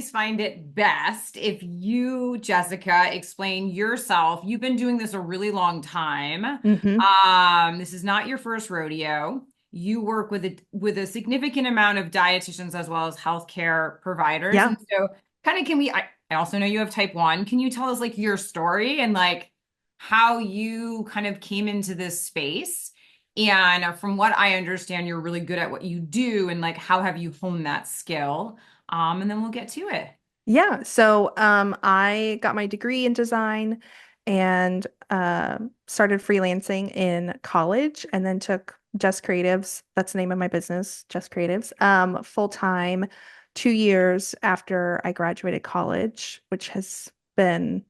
always find it best if you, Jessica, explain yourself. You've been doing this a really long time. Hmm. This is not your first rodeo. You work with a significant amount of dietitians as well as healthcare providers. Yeah. And so kind of I also know you have type 1. Can you tell us like your story and like how you kind of came into this space? And from what I understand, you're really good at what you do and like how have you honed that skill? And then we'll get to it. Yeah. So I got my degree in design and started freelancing in college and then took Just Creatives, that's the name of my business, Just Creatives, full time 2 years after I graduated college, which has been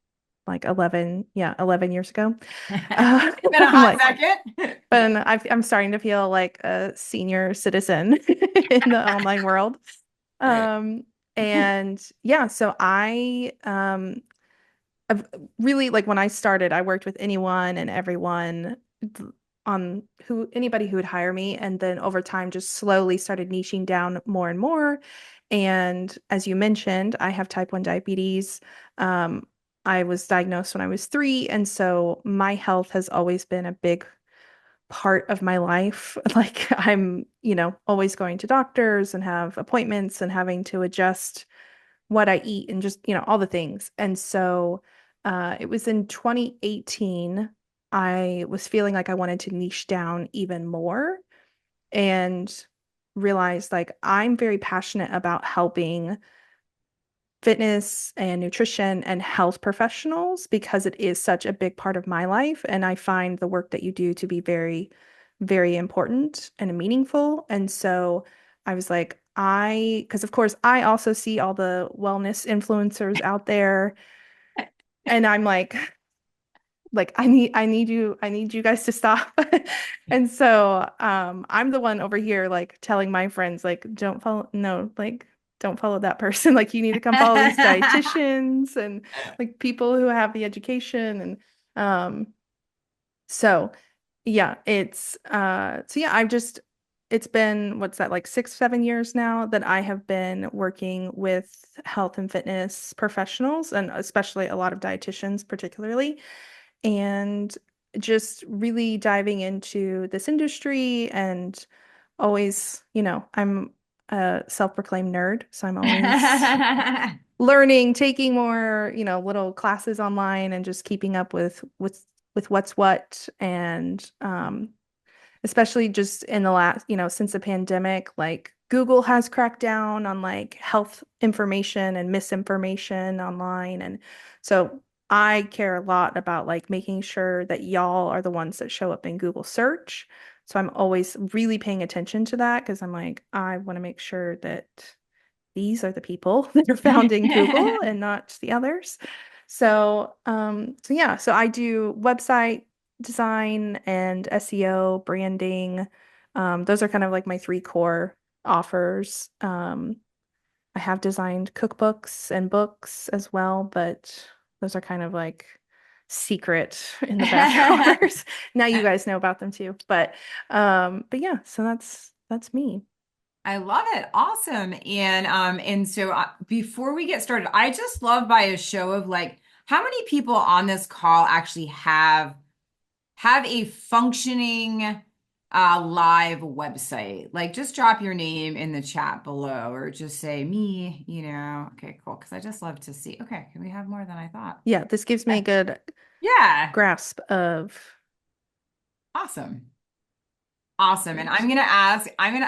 like 11 years ago. It's been a I'm hot like, second. but I'm starting to feel like a senior citizen in the online world. Right. Um, and yeah, so I've really like when I started, I worked with anyone and everyone on anybody who would hire me. And then over time, just slowly started niching down more and more. And as you mentioned, I have type 1 diabetes. Um, I was diagnosed when I was 3. And so my health has always been a big part of my life. Like I'm always going to doctors and have appointments and having to adjust what I eat and just all the things. And so it was in 2018, I was feeling like I wanted to niche down even more and realized like I'm very passionate about helping fitness and nutrition and health professionals because it is such a big part of my life. And I find the work that you do to be very, very important and meaningful. And so I was like, because of course, I also see all the wellness influencers out there. And I'm like I need you guys to stop. And so I'm the one over here like telling my friends like don't follow no like don't follow that person. Like you need to come follow these dietitians and like people who have the education and um so yeah, I've just it's been what's that like 6, 7 years now that I have been working with health and fitness professionals and especially a lot of dietitians particularly and just really diving into this industry and always, I'm a self-proclaimed nerd, so I'm always learning, taking more, little classes online and just keeping up with what's what and especially just in the last, since the pandemic, like Google has cracked down on like health information and misinformation online. And so I care a lot about like making sure that y'all are the ones that show up in Google search. So I'm always really paying attention to that because I'm like, I want to make sure that these are the people that are found in Google and not the others. So yeah, so I do website design and SEO, branding. Those are kind of like my three core offers. I have designed cookbooks and books as well, but those are kind of like secret in the back drawers. Now you guys know about them too. But yeah, so that's me. I love it. Awesome. And so before we get started, I just love by a show of like how many people on this call actually have a functioning live website. Like just drop your name in the chat below or just say me, Okay, cool. Because I just love to see. Okay, can we have more than I thought? Yeah, this gives me a Okay. good Yeah. grasp of Awesome. Awesome. And great. I'm gonna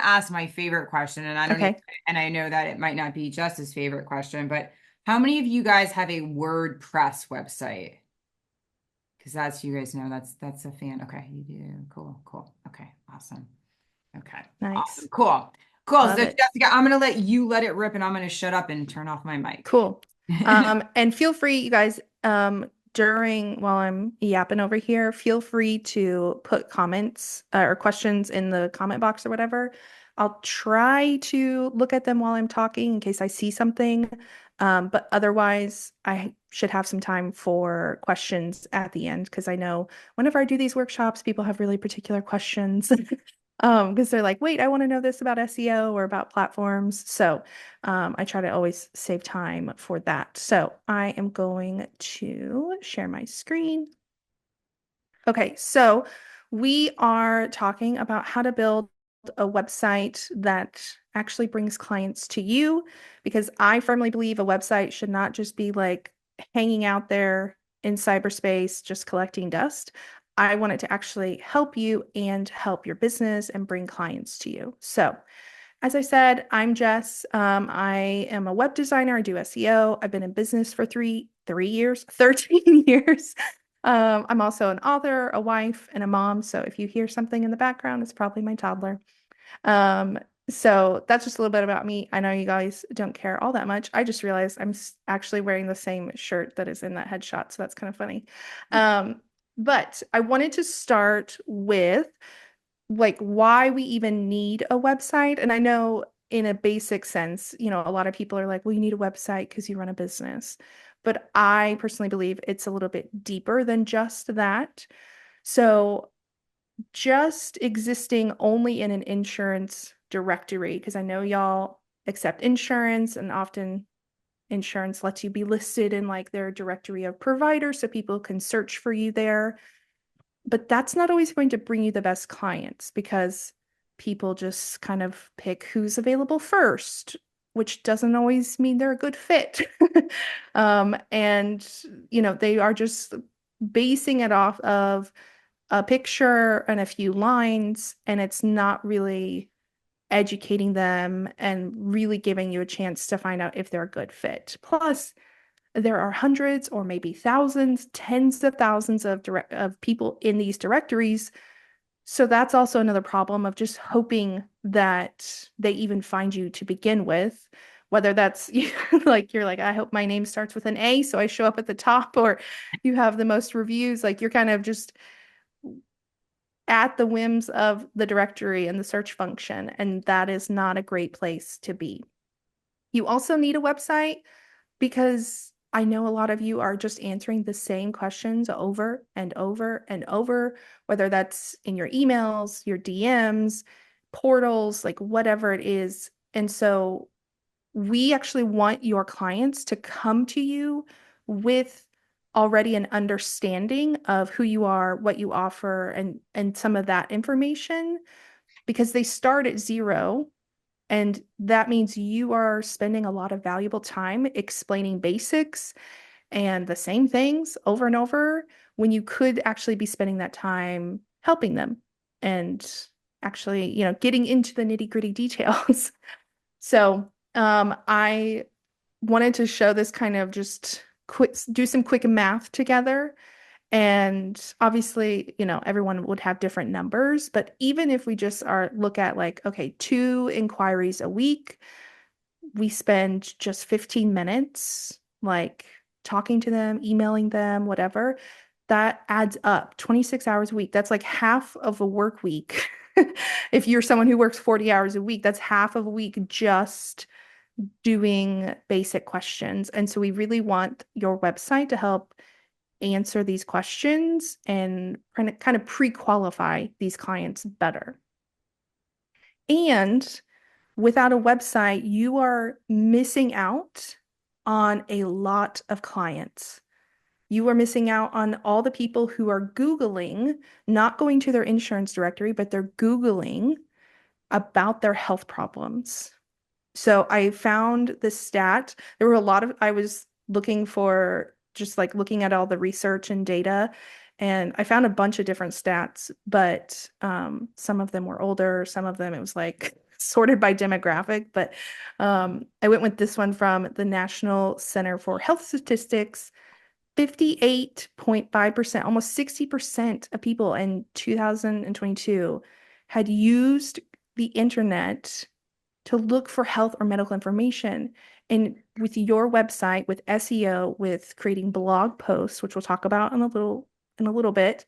ask my favorite question, and I don't even, Okay. and I know that it might not be Jess's favorite question, but how many of you guys have a WordPress website? Because that's you guys know that's a fan. Okay, you do. Cool, cool. Okay, awesome. Okay, awesome. Nice. Cool. Cool. Love So it. Jessica, I'm gonna let you let it rip and I'm gonna shut up and turn off my mic. Cool. And feel free, you guys, while I'm yapping over here, feel free to put comments or questions in the comment box or whatever. I'll try to look at them while I'm talking in case I see something. But otherwise, I should have some time for questions at the end because I know whenever I do these workshops, people have really particular questions. Because they're like, wait, I want to know this about SEO or about platforms. So I try to always save time for that. So I am going to share my screen. Okay, so we are talking about how to build a website that actually brings clients to you, because I firmly believe a website should not just be like hanging out there in cyberspace, just collecting dust. I want it to actually help you and help your business and bring clients to you. So, as I said, I'm Jess. I am a web designer. I do SEO. I've been in business for three years, 13 years. I'm also an author, a wife, and a mom. So if you hear something in the background, it's probably my toddler. Um, so that's just a little bit about me. I know you guys don't care all that much. I just realized I'm actually wearing the same shirt that is in that headshot. So that's kind of funny. But I wanted to start with like why we even need a website. And I know in a basic sense, a lot of people are like, well, you need a website because you run a business. But I personally believe it's a little bit deeper than just that. So just existing only in an insurance directory, because I know y'all accept insurance and often insurance lets you be listed in like their directory of providers so people can search for you there. But that's not always going to bring you the best clients because people just kind of pick who's available first, which doesn't always mean they're a good fit. And, they are just basing it off of a picture and a few lines, and it's not really educating them and really giving you a chance to find out if they're a good fit. Plus, there are hundreds or maybe thousands, tens of thousands of people in these directories. So that's also another problem of just hoping that they even find you to begin with. Whether that's like you're like, I hope my name starts with an A, so I show up at the top, or you have the most reviews, like you're kind of just at the whims of the directory and the search function, and that is not a great place to be. You also need a website because I know a lot of you are just answering the same questions over and over and over, whether that's in your emails, your DMs, portals, like whatever it is. And so we actually want your clients to come to you with already an understanding of who you are, what you offer, and some of that information because they start at zero, and that means you are spending a lot of valuable time explaining basics and the same things over and over when you could actually be spending that time helping them and actually, getting into the nitty-gritty details. So, I wanted to show this kind of just quick, do some quick math together. And obviously, everyone would have different numbers, but even if we just look at like, okay, 2 inquiries a week, we spend just 15 minutes, like talking to them, emailing them, whatever, that adds up 26 hours a week. That's like half of a work week. If you're someone who works 40 hours a week, that's half of a week just doing basic questions. And so we really want your website to help answer these questions and kind of pre-qualify these clients better. And without a website, you are missing out on a lot of clients. You are missing out on all the people who are Googling, not going to their insurance directory, but they're Googling about their health problems. So I found this stat. There were a lot of, I was looking for just like looking at all the research and data, and I found a bunch of different stats, but some of them were older, some of them it was like sorted by demographic. But I went with this one from the National Center for Health Statistics. 58.5%, almost 60% of people in 2022 had used the internet to look for health or medical information. And with your website, with SEO, with creating blog posts, which we'll talk about in a little bit,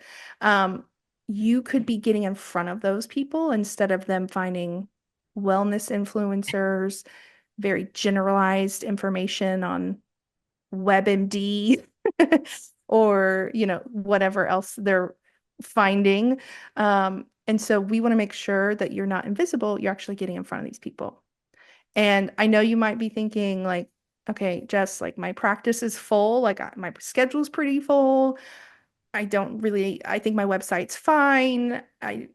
you could be getting in front of those people instead of them finding wellness influencers, very generalized information on WebMD or, whatever else they're finding. And so we want to make sure that you're not invisible, you're actually getting in front of these people. And I know you might be thinking like, okay, Jess, like my practice is full, like my schedule's pretty full. I think my website's fine.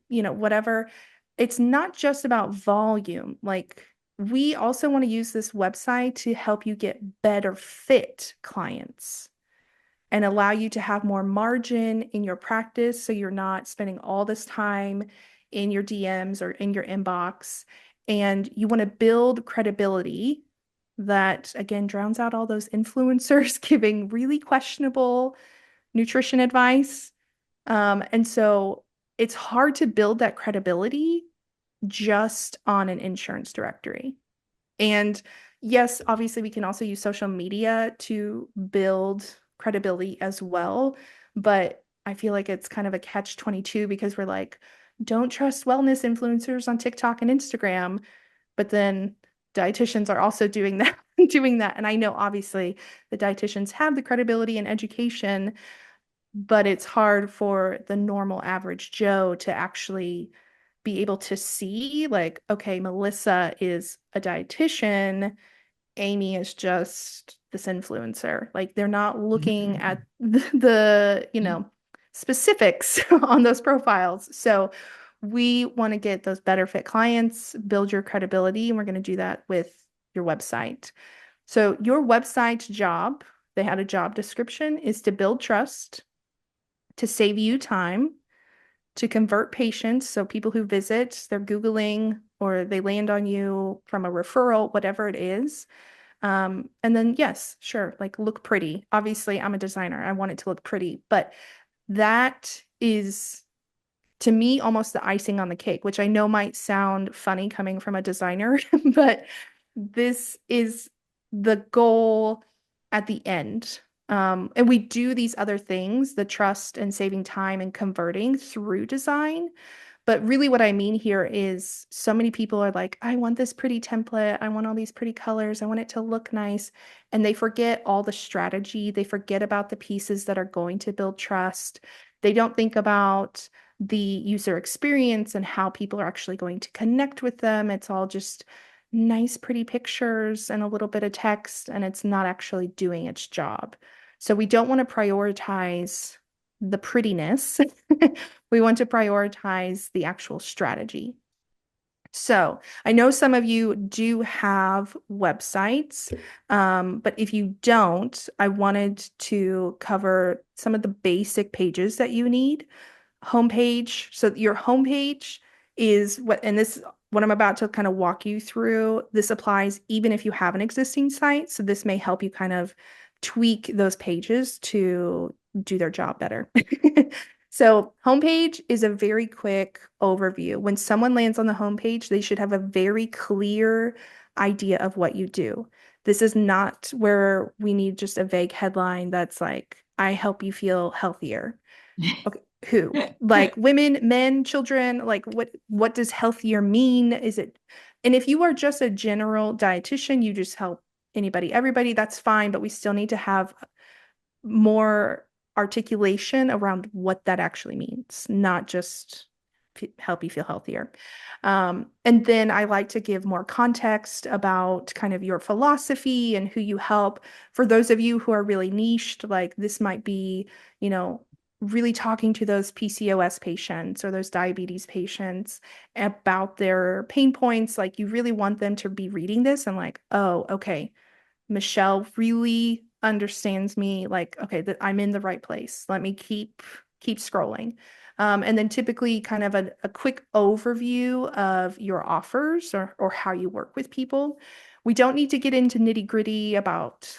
Whatever. It's not just about volume. Like we also want to use this website to help you get better fit clients and allow you to have more margin in your practice so you're not spending all this time in your DMs or in your inbox. And you want to build credibility that, again, drowns out all those influencers giving really questionable nutrition advice. And so it's hard to build that credibility just on an insurance directory. And yes, obviously, we can also use social media to build credibility as well. But I feel like it's kind of a catch-22 because we're like, don't trust wellness influencers on TikTok and Instagram. But then dietitians are also doing that, doing that. And I know obviously the dietitians have the credibility and education, but it's hard for the normal average Joe to actually be able to see like, okay, Melissa is a dietitian, Amy is just this influencer. Like they're not looking at the specifics on those profiles. So we want to get those better fit clients, build your credibility, and we're going to do that with your website. So your website job, they had a job description, is to build trust, to save you time, to convert patients. So people who visit, they're Googling or they land on you from a referral, whatever it is. And then, yes, sure, like look pretty. Obviously, I'm a designer. I want it to look pretty, but that is to me almost the icing on the cake, which I know might sound funny coming from a designer, but this is the goal at the end. And we do these other things, the trust and saving time and converting through design. But really, what I mean here is so many people are like, I want this pretty template. I want all these pretty colors. I want it to look nice. And they forget all the strategy. They forget about the pieces that are going to build trust. They don't think about the user experience and how people are actually going to connect with them. It's all just nice, pretty pictures and a little bit of text, and it's not actually doing its job. So we don't want to prioritize the prettiness. We want to prioritize the actual strategy. So I know some of you do have websites, but if you don't, I wanted to cover some of the basic pages that you need. Homepage. So your homepage is what I'm about to kind of walk you through. This applies even if you have an existing site. So this may help you kind of tweak those pages to do their job better. So homepage is a very quick overview. When someone lands on the homepage, they should have a very clear idea of what you do. This is not where we need just a vague headline that's like, I help you feel healthier. Okay, who? Like women, men, children, like what does healthier mean? Is it, and if you are just a general dietitian, you just help anybody, everybody, that's fine, but we still need to have more articulation around what that actually means, not just help you feel healthier. And then I like to give more context about kind of your philosophy and who you help. For those of you who are really niched, like this might be, really talking to those PCOS patients or those diabetes patients about their pain points. Like you really want them to be reading this and like, oh, okay, Michelle really understands me, like, okay, that I'm in the right place. Let me keep scrolling. And then typically kind of a quick overview of your offers or how you work with people. We don't need to get into nitty-gritty about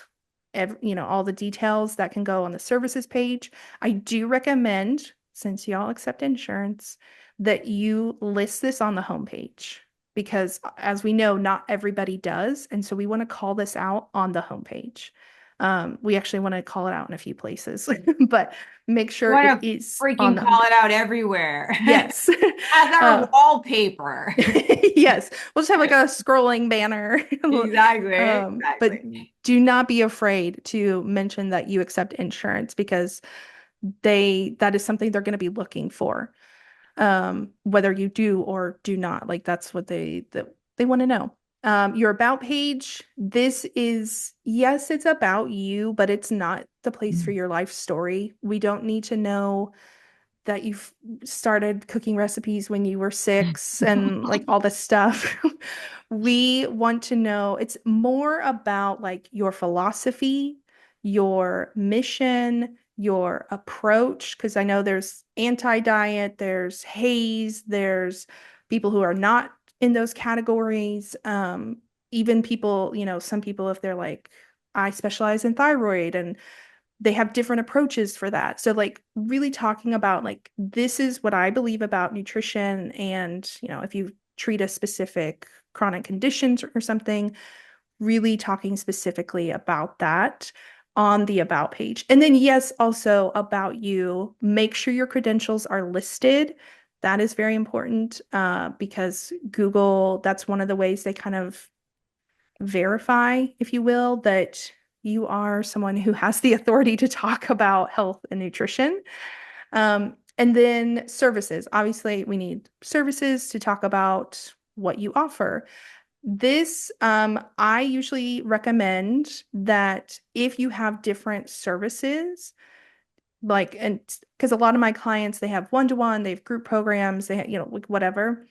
all the details that can go on the services page. I do recommend, since y'all accept insurance, that you list this on the homepage because as we know, not everybody does. And so we want to call this out on the homepage. We actually want to call it out in a few places, but make We sure it want to is on freaking the call it homepage. out everywhere Yes. as our Uh, wallpaper. yes. We'll just have like a scrolling banner. Exactly, But exactly. do not be afraid to mention that you accept insurance because that is something they're going to be looking for. whether you do or do not. Like that's what they want to know. Your about page, this is, yes, it's about you, but it's not the place for your life story. We don't need to know that you've started cooking recipes when you were 6 and like all this stuff. We want to know it's more about like your philosophy, your mission, your approach, because I know there's anti-diet, there's haze, there's people who are not in those categories. Even people, some people, if they're like, I specialize in thyroid and they have different approaches for that. So like really talking about like this is what I believe about nutrition and if you treat a specific chronic conditions or something, really talking specifically about that on the about page. And then yes, also about you, make sure your credentials are listed. That is very important because Google, that's one of the ways they kind of verify, if you will, that you are someone who has the authority to talk about health and nutrition. And then services. Obviously, we need services to talk about what you offer. This, I usually recommend that if you have different services, like, and because a lot of my clients, they have one-to-one, they have group programs, they have, like whatever.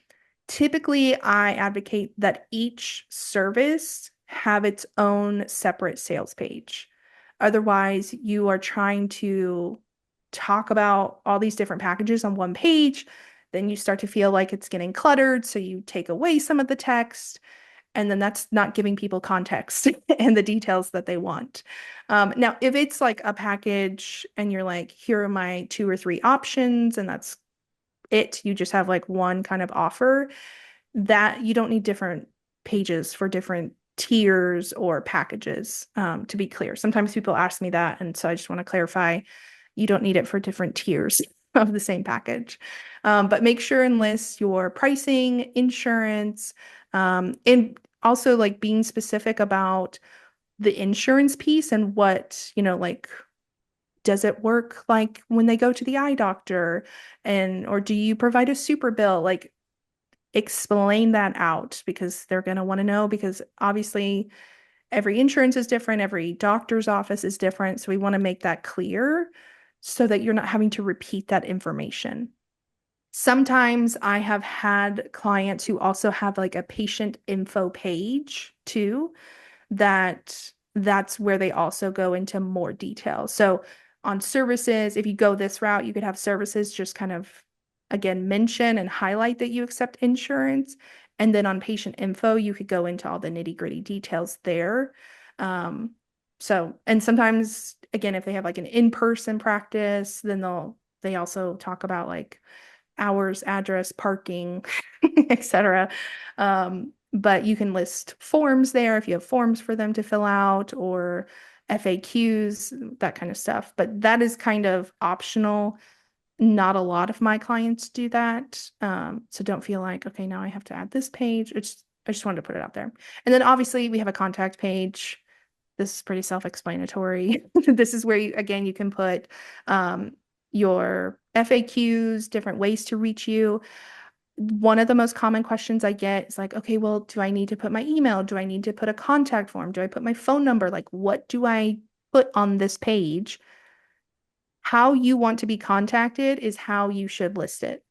Typically, I advocate that each service have its own separate sales page. Otherwise, you are trying to talk about all these different packages on one page. Then you start to feel like it's getting cluttered. So you take away some of the text, and then that's not giving people context and the details that they want. Now, if it's like a package and you're like, here are my 2 or 3 options, and that's it, you just have like one kind of offer, that you don't need different pages for different tiers or packages, to be clear. Sometimes people ask me that, and so I just want to clarify, you don't need it for different tiers of the same package. But make sure and list your pricing, insurance, and also like being specific about the insurance piece and what, like does it work like when they go to the eye doctor and or do you provide a super bill? Like explain that out because they're going to want to know because obviously every insurance is different, every doctor's office is different. So we want to make that clear so that you're not having to repeat that information. Sometimes I have had clients who also have like a patient info page too, that's where they also go into more detail. So on services, if you go this route, you could have services just kind of again mention and highlight that you accept insurance. And then on patient info, you could go into all the nitty-gritty details there. Um, and sometimes again, if they have like an in-person practice, then they also talk about like hours, address, parking, etc. But you can list forms there if you have forms for them to fill out or FAQs, that kind of stuff. But that is kind of optional. Not a lot of my clients do that. So don't feel like, okay, now I have to add this page. I just wanted to put it out there. And then obviously we have a contact page. This is pretty self-explanatory. This is where you can put your FAQs, different ways to reach you. One of the most common questions I get is like, okay, well, do I need to put my email? Do I need to put a contact form? Do I put my phone number? Like, what do I put on this page? How you want to be contacted is how you should list it.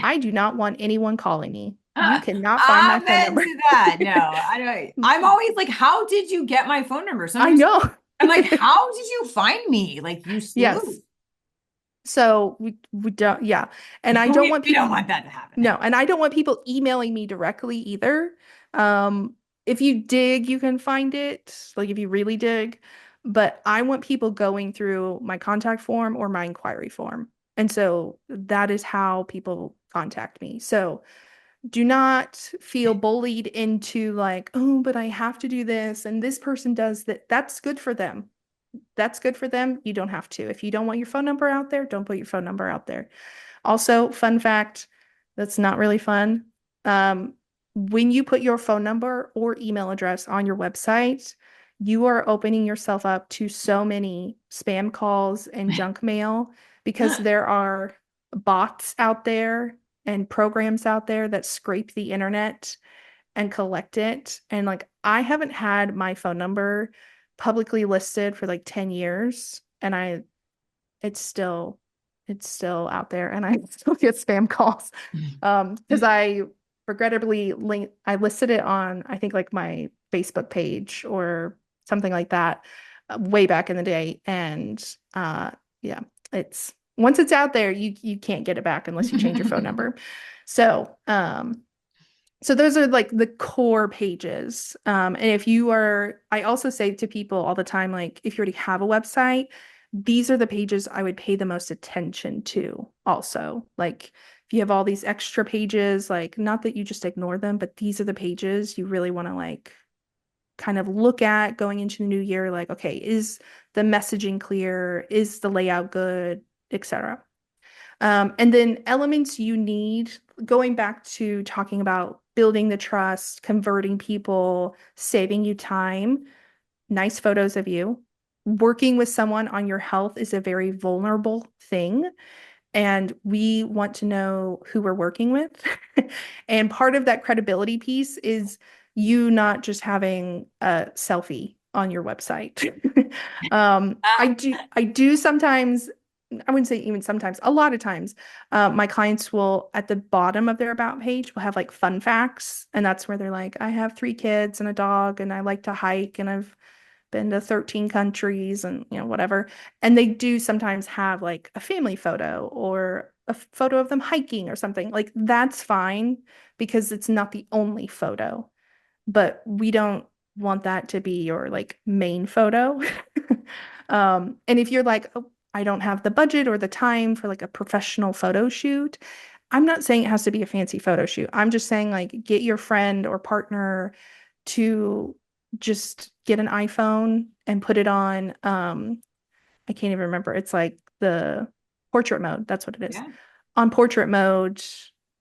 I do not want anyone calling me. You cannot find my phone Amen number. to that. No, I don't. I'm always like, how did you get my phone number? I Sometimes know. I'm like, how did you find me? Like you sleuth. Yes. So we don't, yeah. And I don't want We don't people, want that to happen. no, and I don't want people emailing me directly either. If you dig, you can find it, like if you really dig. But I want people going through my contact form or my inquiry form. And so that is how people contact me. So do not feel bullied into like, oh, but I have to do this and this person does that. That's good for them. That's good for them. You don't have to. If you don't want your phone number out there, don't put your phone number out there. Also, fun fact, that's not really fun. When you put your phone number or email address on your website, you are opening yourself up to so many spam calls and junk mail because there are bots out there and programs out there that scrape the internet and collect it. And like, I haven't had my phone number publicly listed for like 10 years. And it's still, it's still out there and I still get spam calls. Because I regrettably I listed it on, I think like my Facebook page or something like that way back in the day. And yeah, it's once it's out there, you can't get it back unless you change your phone number. So, so those are like the core pages. And if you are, I also say to people all the time, like if you already have a website, these are the pages I would pay the most attention to also. Like if you have all these extra pages, like not that you just ignore them, but these are the pages you really want to like kind of look at going into the new year. Like, okay, is the messaging clear? Is the layout good, etc. And then elements you need, going back to talking about building the trust, converting people, saving you time, nice photos of you. Working with someone on your health is a very vulnerable thing. And we want to know who we're working with. And part of that credibility piece is you not just having a selfie on your website. I do sometimes, I wouldn't say even sometimes, a lot of times, my clients will, at the bottom of their about page, will have like fun facts. And that's where they're like, I have 3 kids and a dog, and I like to hike, and I've been to 13 countries and, you know, whatever. And they do sometimes have like a family photo or a photo of them hiking or something. Like that's fine because it's not the only photo, but we don't want that to be your like main photo. And if you're like, oh, I don't have the budget or the time for like a professional photo shoot, I'm not saying it has to be a fancy photo shoot. I'm just saying like get your friend or partner to just get an iPhone and put it on I can't even remember. It's like the portrait mode. That's what it is. Yeah. On portrait mode,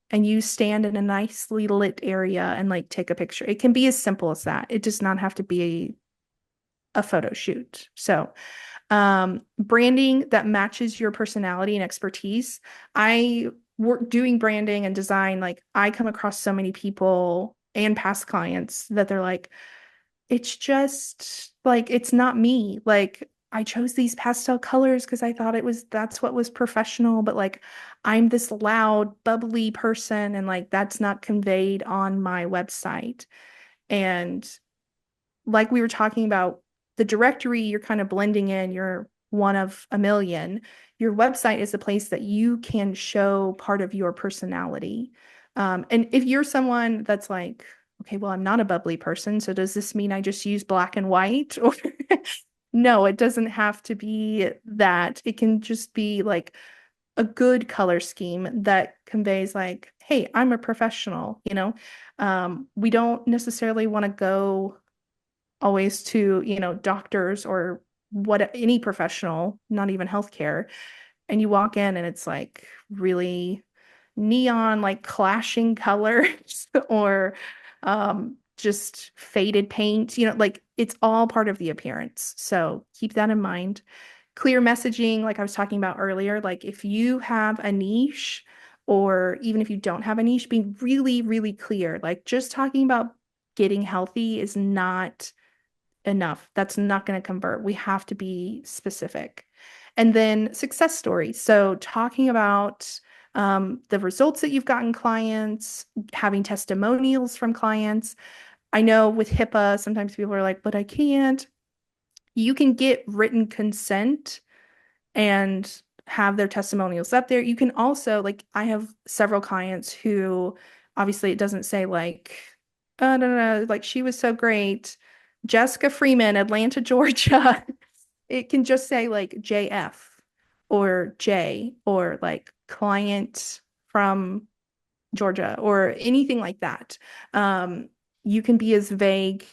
and you stand in a nicely lit area and like take a picture. It can be as simple as that. It does not have to be a photo shoot. So, branding that matches your personality and expertise. I work doing branding and design. Like, I come across so many people and past clients that they're like, it's just like it's not me. Like I chose these pastel colors because I thought that's what was professional, but like I'm this loud, bubbly person and like that's not conveyed on my website. And like we were talking about the directory, you're kind of blending in, you're one of a million. Your website is a place that you can show part of your personality. And if you're someone that's like, okay, well, I'm not a bubbly person, so does this mean I just use black and white? Or no, it doesn't have to be that. It can just be like a good color scheme that conveys like, hey, I'm a professional, you know? We don't necessarily want to go always to, you know, doctors or what any professional, not even healthcare. And you walk in and it's like really neon, like clashing colors or just faded paint, you know, like it's all part of the appearance. So keep that in mind. Clear messaging, like I was talking about earlier, like if you have a niche or even if you don't have a niche, being really, really clear, like just talking about getting healthy is not enough. That's not going to convert. We have to be specific. And then success stories. So talking about the results that you've gotten clients, having testimonials from clients. I know with HIPAA, sometimes people are like, but I can't. You can get written consent and have their testimonials up there. You can also, like, I have several clients who obviously it doesn't say like, oh, no, no, no, like she was so great. Jessica Freeman, Atlanta, Georgia. It can just say like JF or J or like client from Georgia or anything like that. You can be as vague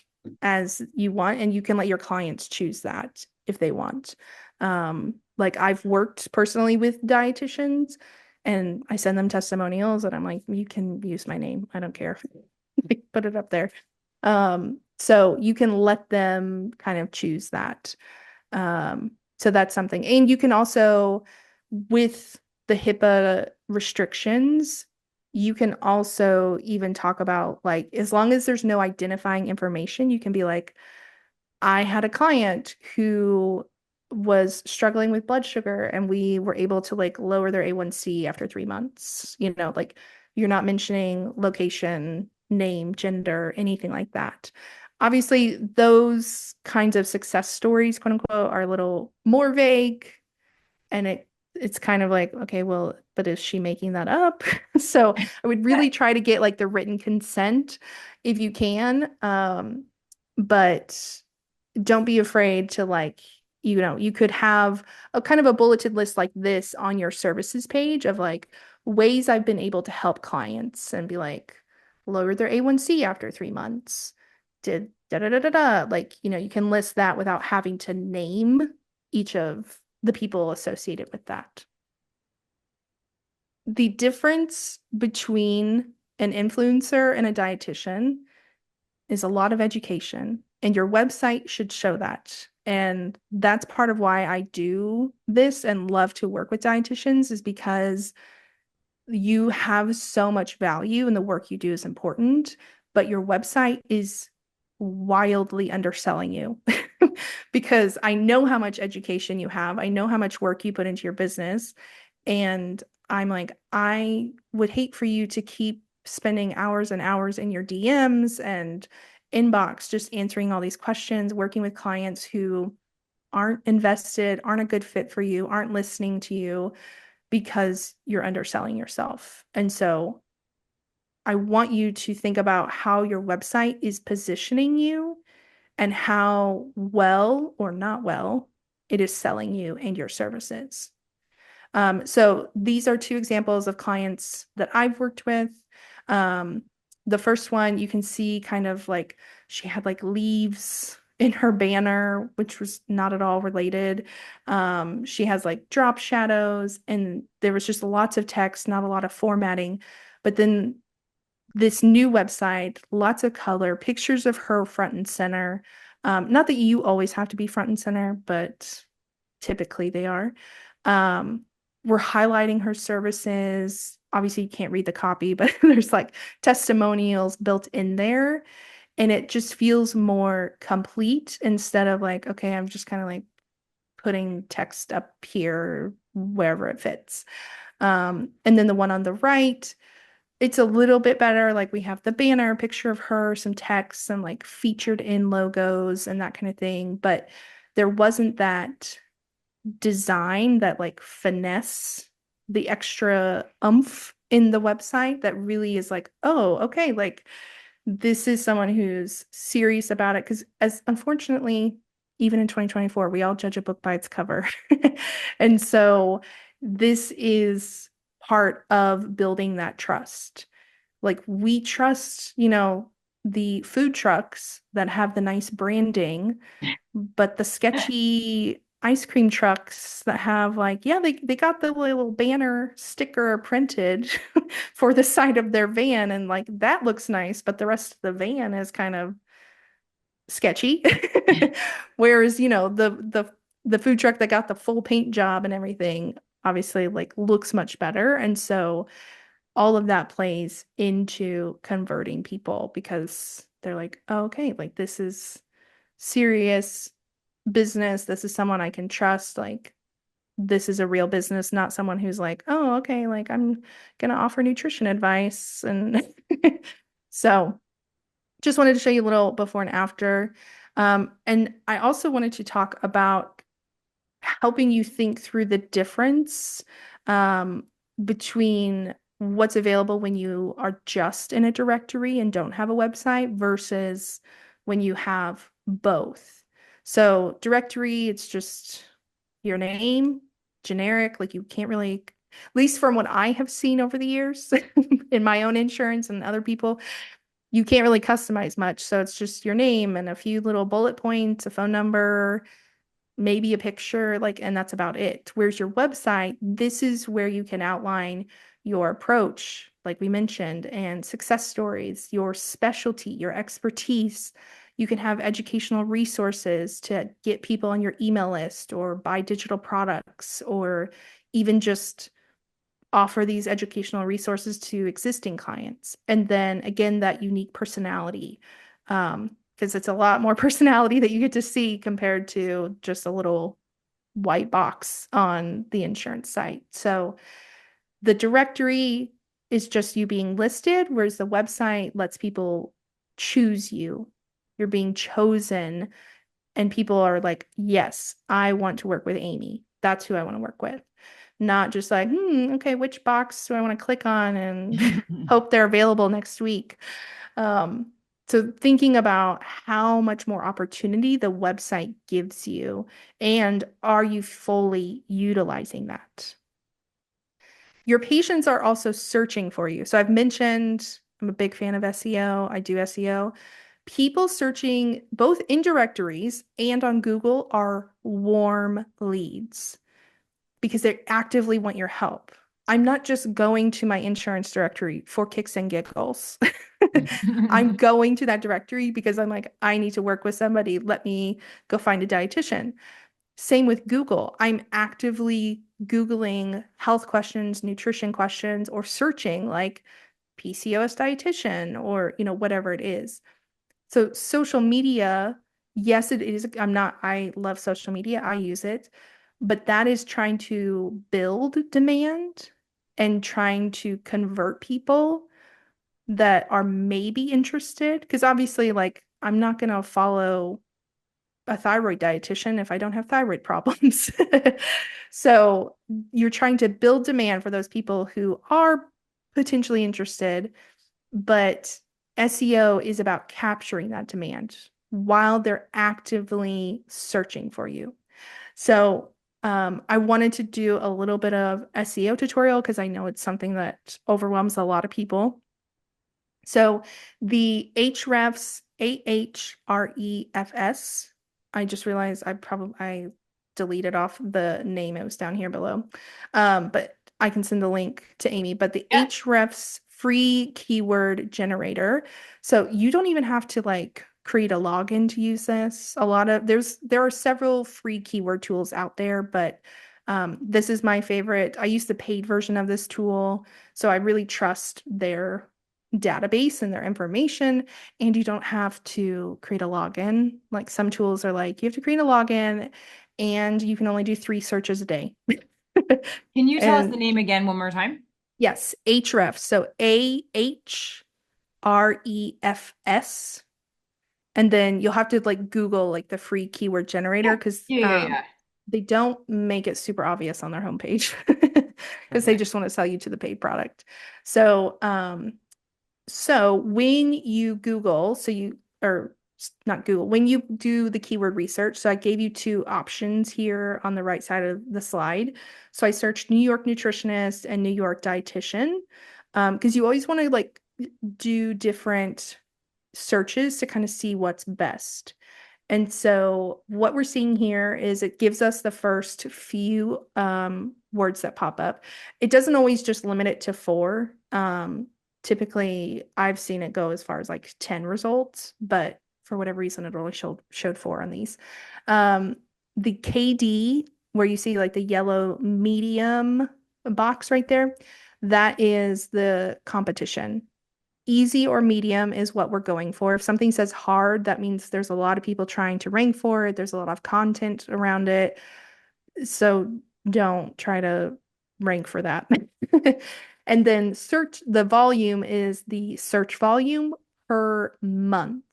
as you want, and you can let your clients choose that if they want. Like I've worked personally with dietitians and I send them testimonials and I'm like, you can use my name. I don't care. Like, put it up there. So you can let them kind of choose that. So that's something. And you can also, with the HIPAA restrictions, You can also even talk about like, as long as there's no identifying information, you can be like, I had a client who was struggling with blood sugar and we were able to like lower their A1C after 3 months. Like you're not mentioning location, name, gender, anything like that. Obviously, those kinds of success stories, quote unquote, are a little more vague, and it's kind of like, okay, well, but is she making that up? So I would really try to get like the written consent if you can. But don't be afraid to like, you could have a kind of a bulleted list like this on your services page of like ways I've been able to help clients and be like, lower their A1C after 3 months. Did da da da da da. Like, you can list that without having to name each of the people associated with that. The difference between an influencer and a dietitian is a lot of education, and your website should show that. And that's part of why I do this and love to work with dietitians, is because you have so much value and the work you do is important, but your website is wildly underselling you because I know how much education you have. I know how much work you put into your business. And I'm like, I would hate for you to keep spending hours and hours in your DMs and inbox just answering all these questions, working with clients who aren't invested, aren't a good fit for you, aren't listening to you because you're underselling yourself. And so I want you to think about how your website is positioning you and how well or not well it is selling you and your services. So these are two examples of clients that I've worked with. Um, the first one, you can see kind of like she had like leaves in her banner, which was not at all related. She has like drop shadows, and there was just lots of text, not a lot of formatting. But then this new website, lots of color, pictures of her front and center. Not that you always have to be front and center, but typically they are. Um, we're highlighting her services. Obviously, you can't read the copy, but there's like testimonials built in there. And it just feels more complete instead of like, okay, I'm just kind of like putting text up here wherever it fits. And then the one on the right, it's a little bit better. Like we have the banner, picture of her, some text, some like featured in logos and that kind of thing. But there wasn't that design, that like finesse, the extra oomph in the website that really is like, oh, okay, like this is someone who's serious about it. Because as unfortunately, even in 2024, we all judge a book by its cover. And so this is part of building that trust. Like we trust, the food trucks that have the nice branding, but the sketchy ice cream trucks that have like, yeah, they got the little banner sticker printed for the side of their van, and like that looks nice, but the rest of the van is kind of sketchy. Whereas, the food truck that got the full paint job and everything obviously like looks much better. And so all of that plays into converting people because they're like, oh, okay, like this is serious business. This is someone I can trust. Like, this is a real business, not someone who's like, oh, okay, like I'm gonna offer nutrition advice. And so just wanted to show you a little before and after. And I also wanted to talk about helping you think through the difference um, between what's available when you are just in a directory and don't have a website versus when you have both. So, directory, it's just your name, generic, like you can't really, at least from what I have seen over the years in my own insurance and other people, you can't really customize much. So, it's just your name and a few little bullet points, a phone number, maybe a picture, like, and that's about it. Where's your website? This is where you can outline your approach, like we mentioned, and success stories, your specialty, your expertise. You can have educational resources to get people on your email list or buy digital products or even just offer these educational resources to existing clients. And then again, that unique personality, because it's a lot more personality that you get to see compared to just a little white box on the insurance site. So the directory is just you being listed, whereas the website lets people choose you. You're being chosen, and people are like, yes, I want to work with Amy. That's who I want to work with. Not just like, okay, which box do I want to click on and hope they're available next week. Um, so thinking about how much more opportunity the website gives you, and are you fully utilizing that? Your patients are also searching for you. So I've mentioned I'm a big fan of SEO. I do SEO. People searching both in directories and on Google are warm leads because they actively want your help. I'm not just going to my insurance directory for kicks and giggles. I'm going to that directory because I'm like, I need to work with somebody. Let me go find a dietitian. Same with Google. I'm actively Googling health questions, nutrition questions, or searching like PCOS dietitian or, whatever it is. So social media, yes, it is. I love social media. I use it, but that is trying to build demand and trying to convert people that are maybe interested. Because obviously, like, I'm not going to follow a thyroid dietitian if I don't have thyroid problems. So you're trying to build demand for those people who are potentially interested, but SEO is about capturing that demand while they're actively searching for you. So I wanted to do a little bit of SEO tutorial because I know it's something that overwhelms a lot of people. So the Ahrefs, Ahrefs, I just realized I deleted off the name. It was down here below. But I can send the link to Amy. But the Yeah. Ahrefs free keyword generator. So you don't even have to like create a login to use this. There are several free keyword tools out there, but this is my favorite. I use the paid version of this tool, so I really trust their database and their information, and you don't have to create a login. Like some tools are like, you have to create a login and you can only do 3 searches a day. Can you tell us the And name again one more time? yes, Ahrefs. So Ahrefs. And then you'll have to like Google like the free keyword generator Yeah. because Yeah, yeah, yeah. they don't make it super obvious on their homepage because they Perfect. just want to sell you to the paid product. So so when you Google, or not Google, when you do the keyword research, so I gave you 2 options here on the right side of the slide. So I searched New York nutritionist and New York dietitian, because you always want to like do different searches to kind of see what's best. And so what we're seeing here is it gives us the first few words that pop up. It doesn't always just limit it to 4. Typically, I've seen it go as far as like 10 results, but for whatever reason, it only showed 4 on these. Um, the KD, where you see like the yellow medium box right there, that is the competition. Easy or medium is what we're going for. If something says hard, that means there's a lot of people trying to rank for it. There's a lot of content around it. So don't try to rank for that. And then search, the volume is the search volume per month.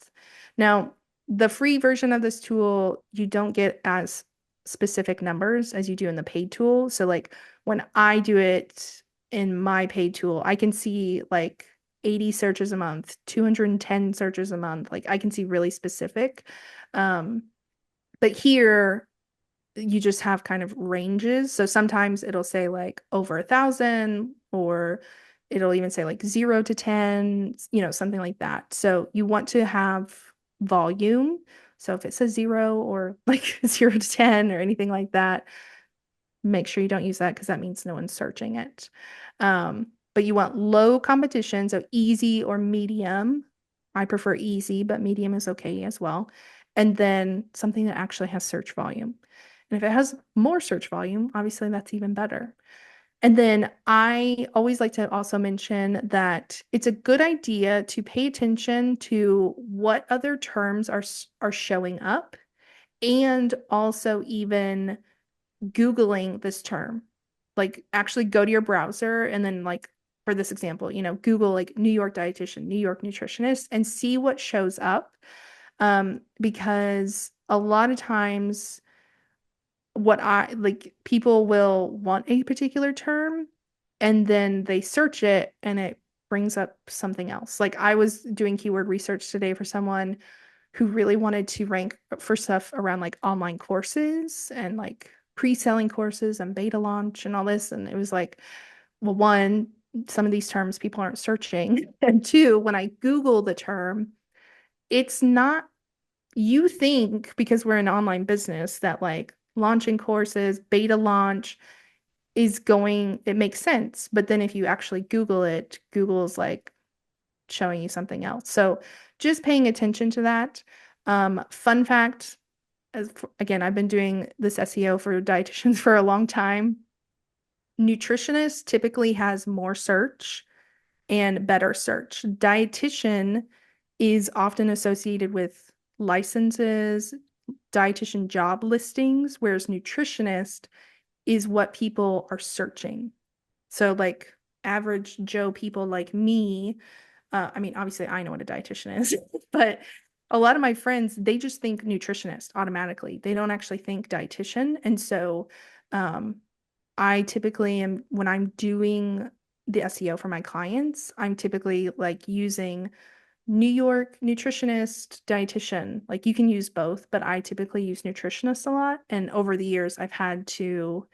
Now, the free version of this tool, you don't get as specific numbers as you do in the paid tool. So like when I do it in my paid tool, I can see like 80 searches a month, 210 searches a month. Like I can see really specific. But here you just have kind of ranges. So sometimes it'll say like over 1,000, or it'll even say like 0 to 10, something like that. So you want to have volume. So if it says 0 or like 0 to 10 or anything like that, make sure you don't use that because that means no one's searching it. But you want low competition, so easy or medium. I prefer easy, but medium is okay as well. And then something that actually has search volume. And if it has more search volume, obviously that's even better. And then I always like to also mention that it's a good idea to pay attention to what other terms are showing up and also even Googling this term. Like actually go to your browser and then like for this example, Google like New York dietitian, New York nutritionist and see what shows up. Because a lot of times what I like people will want a particular term and then they search it and it brings up something else. Like I was doing keyword research today for someone who really wanted to rank for stuff around like online courses and like pre-selling courses and beta launch and all this. And it was like, well, one, some of these terms people aren't searching. And two, when I Google the term, it's not, you think because we're an online business that like launching courses, beta launch it makes sense. But then if you actually Google it, Google's like showing you something else. So just paying attention to that. Fun fact, again, I've been doing this SEO for dietitians for a long time. Nutritionist typically has more search and better search. Dietitian is often associated with licenses, dietitian job listings, whereas nutritionist is what people are searching. So, like average Joe people like me, I mean, obviously, I know what a dietitian is, but a lot of my friends, they just think nutritionist automatically. They don't actually think dietitian. And so, um, I typically am, when I'm doing the SEO for my clients, I'm typically like using New York nutritionist, dietitian. Like you can use both, but I typically use nutritionist a lot. And over the years, I've had to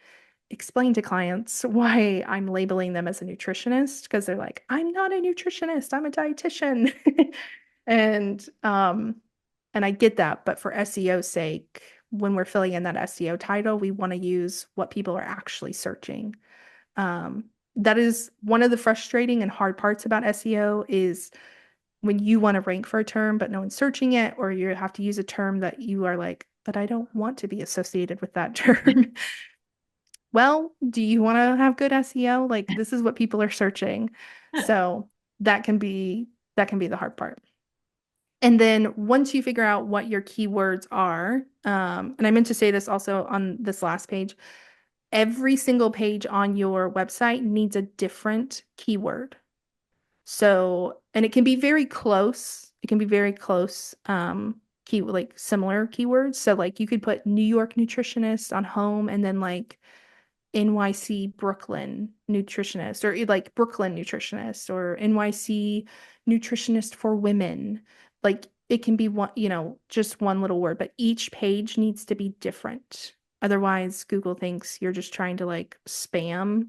explain to clients why I'm labeling them as a nutritionist because they're like, I'm not a nutritionist, I'm a dietitian. And and I get that, but for SEO's sake, when we're filling in that SEO title, we want to use what people are actually searching. That is one of the frustrating and hard parts about SEO is when you want to rank for a term, but no one's searching it, or you have to use a term that you are like, but I don't want to be associated with that term. Well, do you want to have good SEO? Like this is what people are searching. So that can be the hard part. And then once you figure out what your keywords are, and I meant to say this also on this last page, every single page on your website needs a different keyword. So, and it can be very close. It can be very close, like similar keywords. So like you could put New York nutritionist on home and then like NYC Brooklyn nutritionist or like Brooklyn nutritionist or NYC nutritionist for women. Like it can be one, just one little word, but each page needs to be different. Otherwise, Google thinks you're just trying to like spam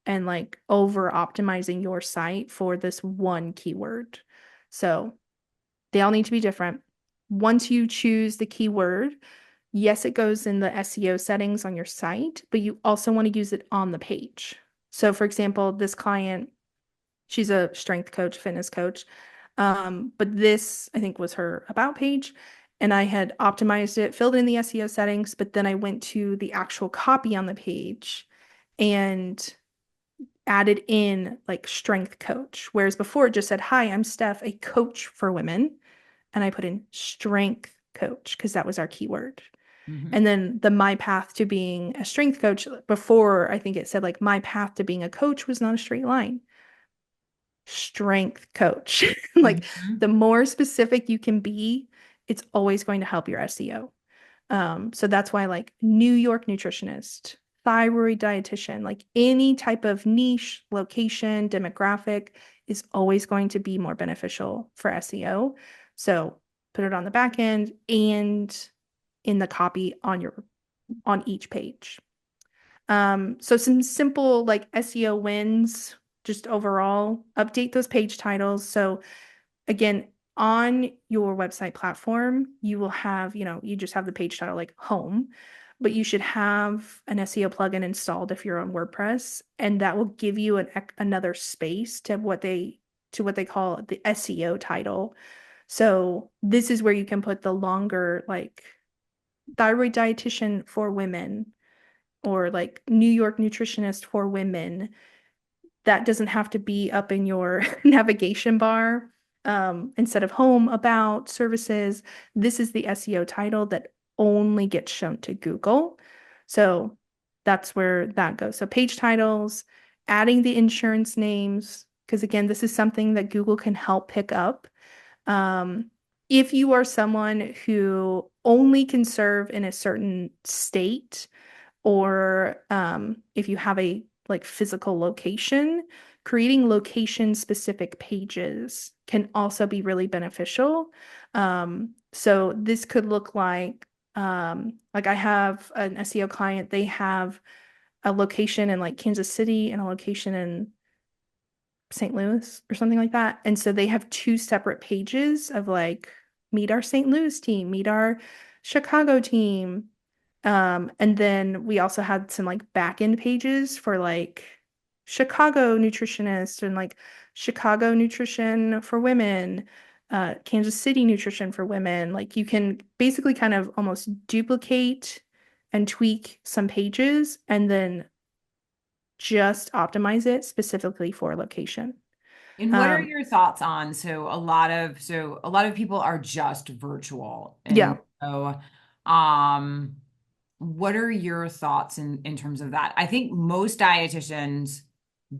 and like over optimizing your site for this one keyword. So they all need to be different. Once you choose the keyword, yes, it goes in the SEO settings on your site, but you also want to use it on the page. So, for example, this client, she's a strength coach, fitness coach. But this, I think, was her about page. And I had optimized it, filled in the SEO settings, but then I went to the actual copy on the page and added in like strength coach. Whereas before it just said, Hi, I'm Steph, a coach for women. And I put in strength coach because that was our keyword. Mhm. And then the my path to being a strength coach before, I think it said like my path to being a coach was not a straight line. Strength coach. Like Mhm. the more specific you can be, it's always going to help your SEO. So that's why like New York nutritionist, thyroid dietitian, like any type of niche, location, demographic is always going to be more beneficial for SEO. So put it on the back end and in the copy on each page. So some simple like SEO wins, just overall, update those page titles. So again, on your website platform, you will have, you just have the page title like home, but you should have an SEO plugin installed if you're on WordPress, and that will give you another space to what they call the SEO title. So this is where you can put the longer like thyroid dietitian for women or like New York nutritionist for women, that doesn't have to be up in your navigation bar. Instead of home, about, services, this is the SEO title that only gets shown to Google. So that's where that goes. So page titles, adding the insurance names, because again, this is something that Google can help pick up. Um, if you are someone who only can serve in a certain state, or if you have a like physical location, creating location specific pages can also be really beneficial. So this could look like I have an SEO client, they have a location in like Kansas City and a location in St. Louis or something like that. And so they have two separate pages of like, meet our St. Louis team, meet our Chicago team. And then we also had some like back end pages for like Chicago nutritionist and like Chicago nutrition for women, Kansas City nutrition for women. Like you can basically kind of almost duplicate and tweak some pages and then just optimize it specifically for location. And what are Um, your thoughts on a lot of people are just virtual. yeah, And so um what are your thoughts in terms of that? I think most dietitians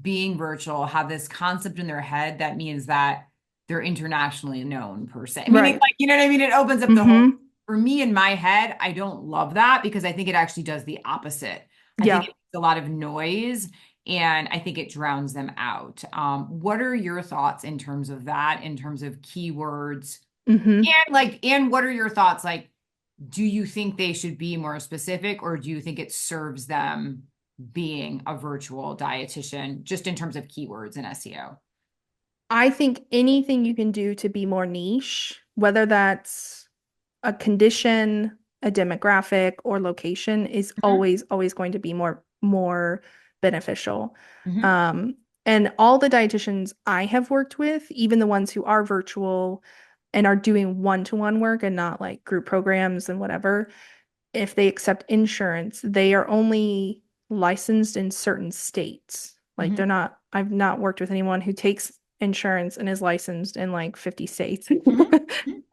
being virtual have this concept in their head that means that they're internationally known per se. Meaning right. like, you know what I mean? It opens up the whole, Mm-hmm. for me in my head, I don't love that because I think it actually does the opposite. I think it Yeah. makes a lot of noise and I think it drowns them out. What are your thoughts in terms of that, in terms of keywords? Mm-hmm. And what are your thoughts? Like, do you think they should be more specific or do you think it serves them being a virtual dietitian just in terms of keywords in SEO? I think anything you can do to be more niche, whether that's a condition, a demographic, or location, is Hmm. always going to be more beneficial. Hmm. Um, and all the dietitians I have worked with, even the ones who are virtual and are doing one-to-one work and not like group programs and whatever, if they accept insurance, they are only licensed in certain states. Like Hmm. I've not worked with anyone who takes insurance and is licensed in like 50 states.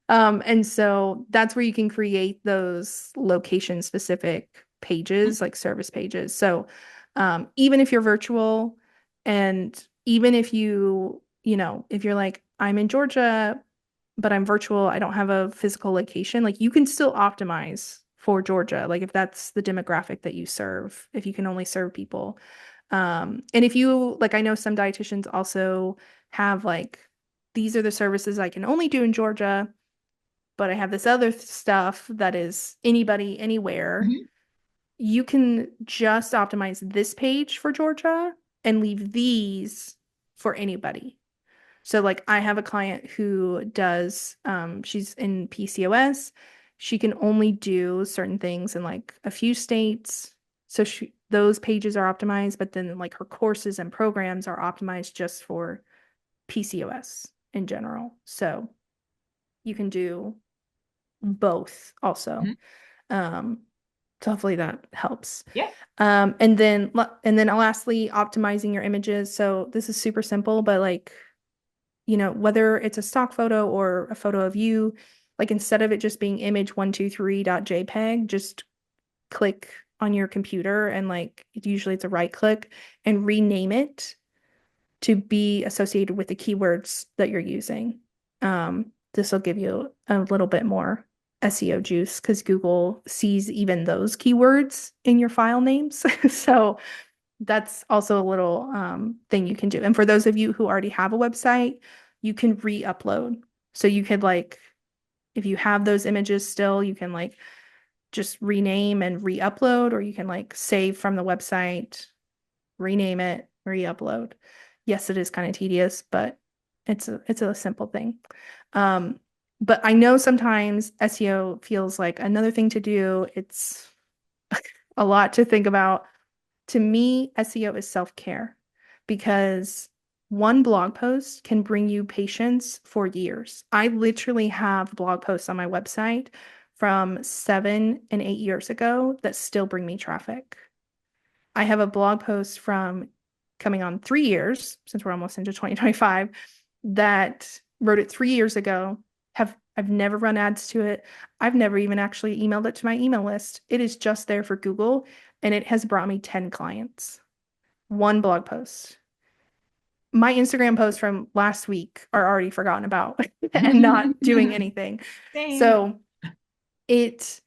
Hmm. And so that's where you can create those location specific pages, like service pages. So even if you're virtual and even if if you're like, I'm in Georgia, but I'm virtual, I don't have a physical location, like you can still optimize for Georgia, like if that's the demographic that you serve, if you can only serve people. And if you like, I know some dietitians also have like, these are the services I can only do in Georgia, but I have this other stuff that is anybody, anywhere. Hmm. You can just optimize this page for Georgia and leave these for anybody. So like I have a client who does she's in PCOS. She can only do certain things in like a few states. So those pages are optimized, but then like her courses and programs are optimized just for PCOS in general. So you can do both also. Hmm. Um, so hopefully that helps. Yeah. And then lastly, optimizing your images. So this is super simple, but like whether it's a stock photo or a photo of you, like instead of it just being image123.jpg, just click on your computer and like usually it's a right click and rename it to be associated with the keywords that you're using. This will give you a little bit more SEO juice because Google sees even those keywords in your file names. So that's also a little thing you can do. And for those of you who already have a website, you can re-upload. So you could like, if you have those images still, you can like just rename and re-upload, or you can like save from the website, rename it, re-upload. Yes, it is kind of tedious, but it's a simple thing. Um, but I know sometimes SEO feels like another thing to do. It's a lot to think about. To me, SEO is self-care because one blog post can bring you patients for years. I literally have blog posts on my website from 7 and 8 years ago that still bring me traffic. I have a blog post from coming on 3 years, since we're almost into 2025, that wrote it 3 years ago. I've never run ads to it. I've never even actually emailed it to my email list. It is just there for Google, and it has brought me 10 clients. One blog post. My Instagram posts from last week are already forgotten about and not doing anything. Same. So it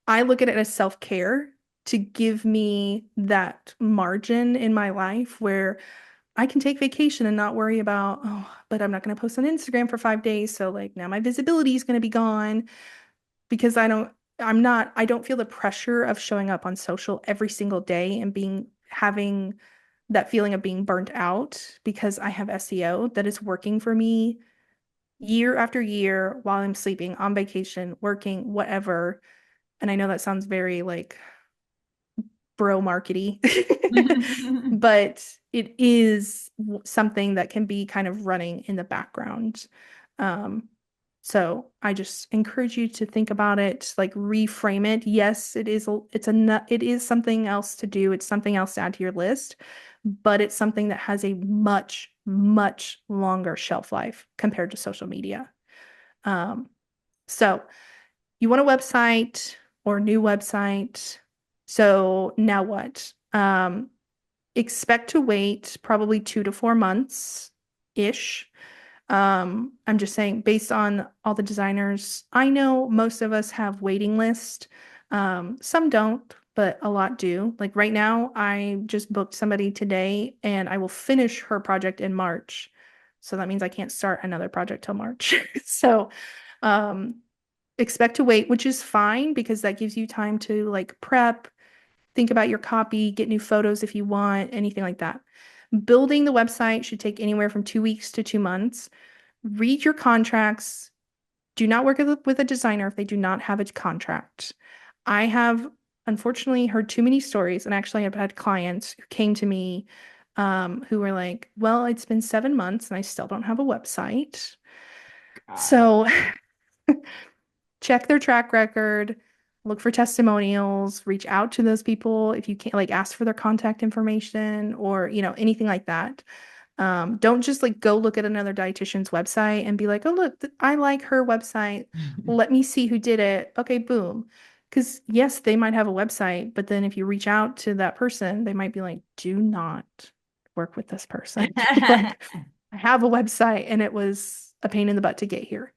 I look at it as self-care to give me that margin in my life where I can take vacation and not worry about, oh, but I'm not going to post on Instagram for 5 days. So like now my visibility is going to be gone because I don't feel the pressure of showing up on social every single day and having that feeling of being burnt out because I have SEO that is working for me year after year while I'm sleeping, on vacation, working, whatever. And I know that sounds very like bro markety, but it is something that can be kind of running in the background. Um, so I just encourage you to think about it, like reframe it. Yes, it is something else to do. It's something else to add to your list, but it's something that has a much, much longer shelf life compared to social media. Um, so you want a website or a new website. So now what? Expect to wait probably 2 to 4 months ish. I'm just saying, based on all the designers I know, most of us have waiting list. Some don't, but a lot do. Like right now, I just booked somebody today and I will finish her project in March. So that means I can't start another project till March. So, um, expect to wait, which is fine because that gives you time to like prep, think about your copy, get new photos if you want, anything like that. Building the website should take anywhere from 2 weeks to 2 months. Read your contracts. Do not work with a designer if they do not have a contract. I have unfortunately heard too many stories, and actually I've had clients who came to me who were like, well, it's been 7 months and I still don't have a website. God. So check their track record, look for testimonials, reach out to those people if you can't, like ask for their contact information or, anything like that. Don't just like go look at another dietitian's website and be like, oh, look, I like her website. Let me see who did it. Okay, boom. Because yes, they might have a website, but then if you reach out to that person, they might be like, do not work with this person. Like, I have a website and it was a pain in the butt to get here.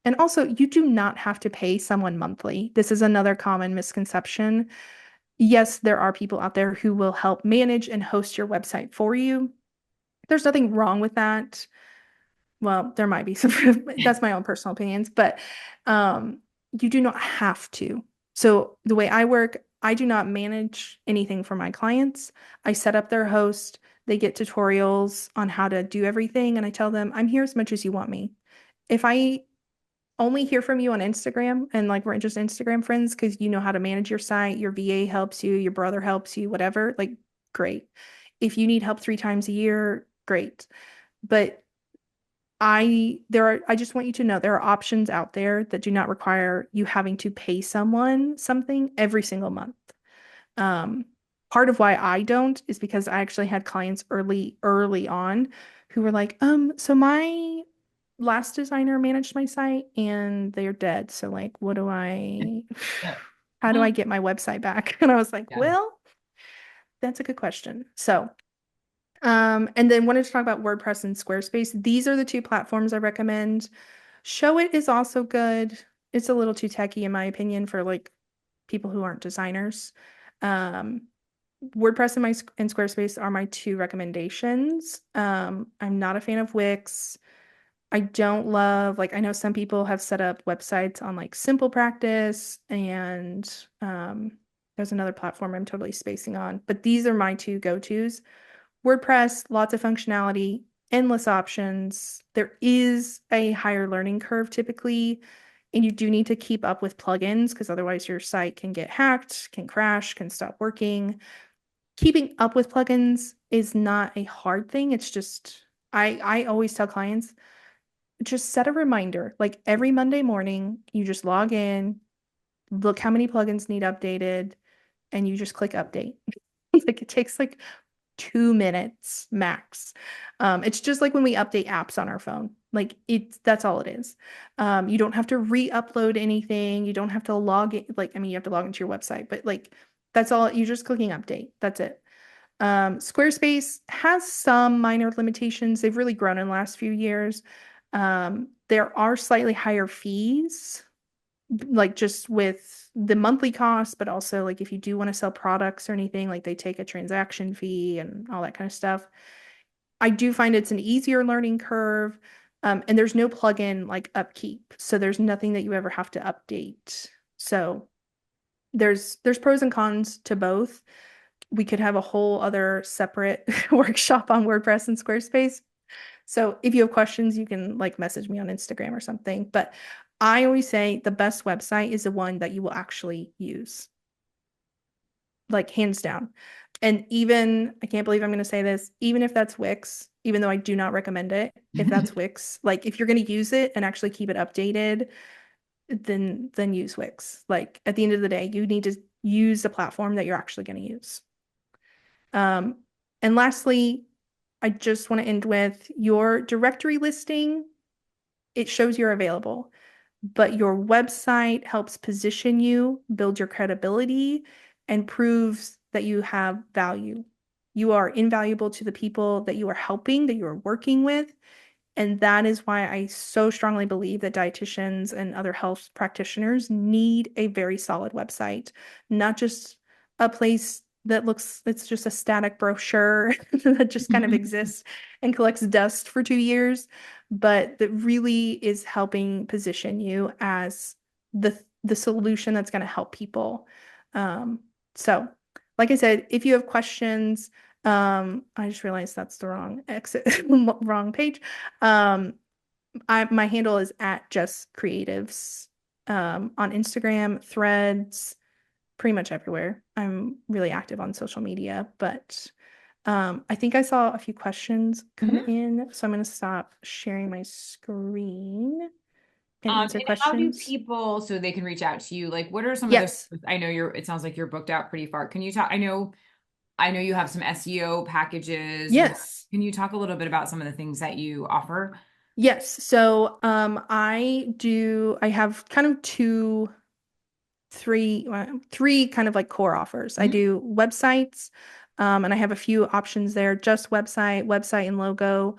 And also, you do not have to pay someone monthly. This is another common misconception. Yes, there are people out there who will help manage and host your website for you. There's nothing wrong with that. Well, there might be some, that's my own personal opinions, but you do not have to. So the way I work, I do not manage anything for my clients. I set up their host, they get tutorials on how to do everything, and I tell them, I'm here as much as you want me. If I only hear from you on Instagram and like we're just Instagram friends because you know how to manage your site, your VA helps you, your brother helps you, whatever, like great. If you need help 3 times a year, great. But I just want you to know there are options out there that do not require you having to pay someone something every single month. Um, Part of why I don't is because I actually had clients early on who were like, so my last designer managed my site and they're dead. So like, how do I get my website back? And I was like, Yeah. well, that's a good question. So, and then wanted to talk about WordPress and Squarespace. These are the two platforms I recommend. Showit is also good. It's a little too techy in my opinion for like people who aren't designers. Um, WordPress and Squarespace are my two recommendations. I'm not a fan of Wix. I don't love, like, I know some people have set up websites on like Simple Practice and there's another platform I'm totally spacing on, but these are my two go-tos. WordPress, lots of functionality, endless options. There is a higher learning curve typically, and you do need to keep up with plugins because otherwise your site can get hacked, can crash, can stop working. Keeping up with plugins is not a hard thing. It's just I always tell clients just set a reminder. Like every Monday morning, you just log in, look how many plugins need updated, and you just click update. Like it takes like 2 minutes max. It's just like when we update apps on our phone. Like that's all it is. You don't have to re-upload anything. You don't have to log in. Like, I mean, you have to log into your website, but like that's all. You're just clicking update. That's it. Squarespace has some minor limitations. They've really grown in the last few years. There are slightly higher fees, like just with the monthly cost, but also like if you do want to sell products or anything, like they take a transaction fee and all that kind of stuff. I do find it's an easier learning curve. And there's no plugin like upkeep. So there's nothing that you ever have to update. So there's pros and cons to both. We could have a whole other separate workshop on WordPress and Squarespace. So if you have questions, you can like message me on Instagram or something. But I always say the best website is the one that you will actually use, like hands down. And even, I can't believe I'm going to say this, even if that's Wix, even though I do not recommend it, if that's Wix, like if you're going to use it and actually keep it updated, then use Wix. Like at the end of the day, you need to use the platform that you're actually going to use. Um, and lastly, I just want to end with your directory listing. It shows you're available, but your website helps position you, build your credibility, and proves that you have value. You are invaluable to the people that you are helping, that you are working with. And that is why I so strongly believe that dietitians and other health practitioners need a very solid website, not just a place that looks, it's just a static brochure that just kind of exists and collects dust for 2 years, but that really is helping position you as the solution that's going to help people. Um, so, like I said, if you have questions, I just realized that's the wrong exit, wrong page. Um, my handle is at Just Creatives on Instagram, Threads, pretty much everywhere. I'm really active on social media, but I think I saw a few questions come Mhm. in, so I'm going to stop sharing my screen and answer And how do questions. people, so they can reach out to you? Like, what are some of the, Yes, I know it sounds like you're booked out pretty far. Can you talk, I know you have some SEO packages. yes, Can you talk a little bit about some of the things that you offer? yes. So I have kind of three kind of like core offers. I Mhm. do websites, and I have a few options there, just website and logo.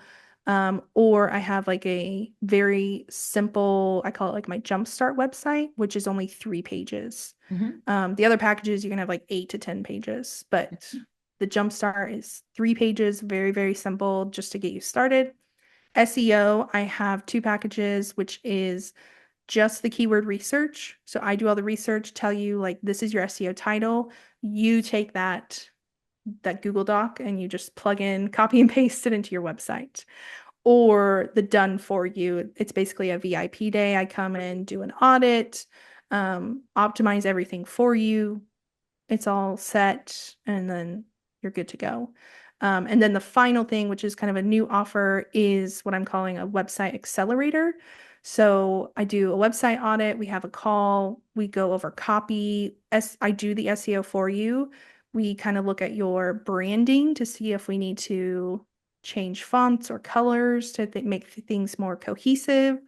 Or I have like a very simple, I call it like my jumpstart website, which is only 3 pages. Mhm. The other packages you can have like 8 to 10 pages, but the jumpstart is 3 pages, very, very simple just to get you started. SEO, I have 2 packages, which is just the keyword research. So I do all the research, tell you like this is your SEO title. You take that Google Doc and you just plug in, copy and paste it into your website. Or the done for you. It's basically a VIP day. I come in, do an audit, optimize everything for you. It's all set, and then you're good to go. And then the final thing, which is kind of a new offer, is what I'm calling a website accelerator. So I do a website audit, we have a call, we go over copy. I do the SEO for you. We kind of look at your branding to see if we need to change fonts or colors to make things more cohesive.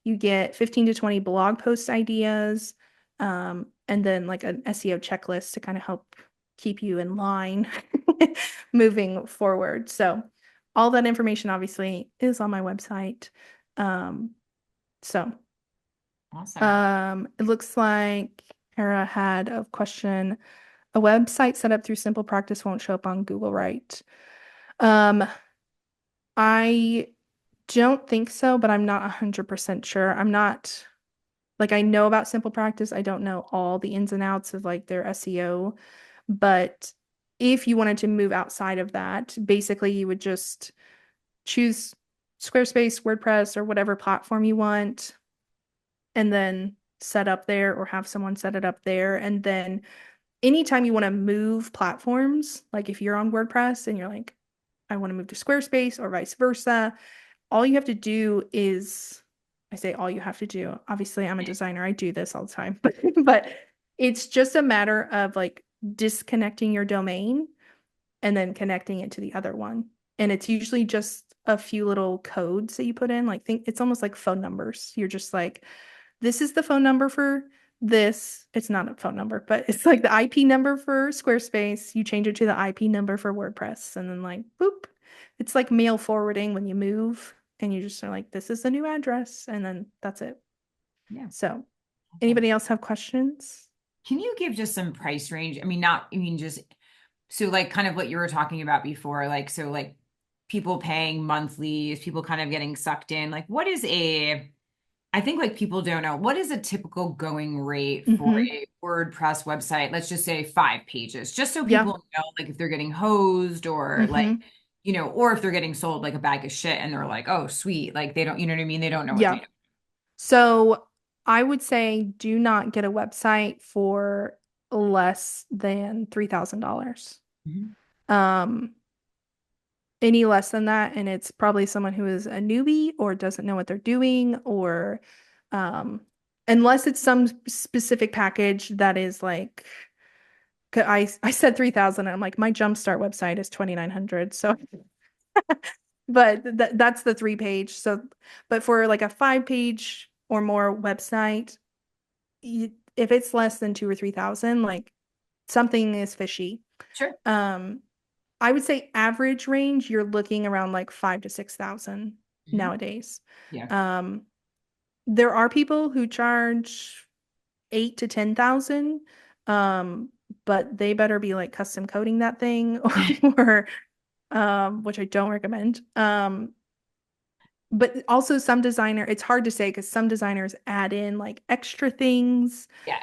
You get 15 to 20 blog post ideas, and then like an SEO checklist to kind of help keep you in line moving forward. So all that information obviously is on my website. Um, so Awesome. it looks like Hera had a question. A website set up through Simple Practice won't show up on Google, right? Um, I don't think so, but I'm not 100% sure. I'm not like I know about Simple Practice. I don't know all the ins and outs of like their SEO, but if you wanted to move outside of that, basically you would just choose Squarespace, WordPress, or whatever platform you want, and then set up there or have someone set it up there. And then anytime you want to move platforms, like if you're on WordPress and you're like, I want to move to Squarespace or vice versa, all you have to do is, I say all you have to do. Obviously, I'm a designer. I do this all the time, but it's just a matter of like disconnecting your domain and then connecting it to the other one. And it's usually just a few little codes that you put in. Like think it's almost like phone numbers. You're just like, this is the phone number for this. It's not a phone number, but it's like the IP number for Squarespace. You change it to the IP number for WordPress, and then like boop. It's like mail forwarding when you move, and you just are like, this is the new address, and then that's it. Yeah. So, Awesome. anybody else have questions? Can you give just some price range? I mean, not, I mean, just so like kind of what you were talking about before, like, so like people paying monthly, is people kind of getting sucked in? Like, what is a, I think like people don't know, what is a typical going rate for Mm-hmm. a WordPress website? Let's just say 5 pages, just so Yeah. people know, like if they're getting hosed or like, Mm-hmm. or if they're getting sold like a bag of shit and they're like, oh, sweet. Like they don't, you know what I mean? They don't know what to Yeah. do. So I would say do not get a website for less than $3,000. Mhm. Um, any less than that, and it's probably someone who is a newbie or doesn't know what they're doing, or um, unless it's some specific package that is like, I said 3,000, and I'm like, my Jumpstart website is 2,900. So, but that's the 3 page. So, but for like a 5 page or more website, if it's less than 2 or 3,000, like something is fishy. Sure. Um, I would say average range, you're looking around like 5 to 6,000 Mhm. nowadays. Yeah. Um, there are people who charge 8 to 10,000, um, but they better be like custom coding that thing or which I don't recommend. But also some designer, it's hard to say because some designers add in like extra things. Yeah.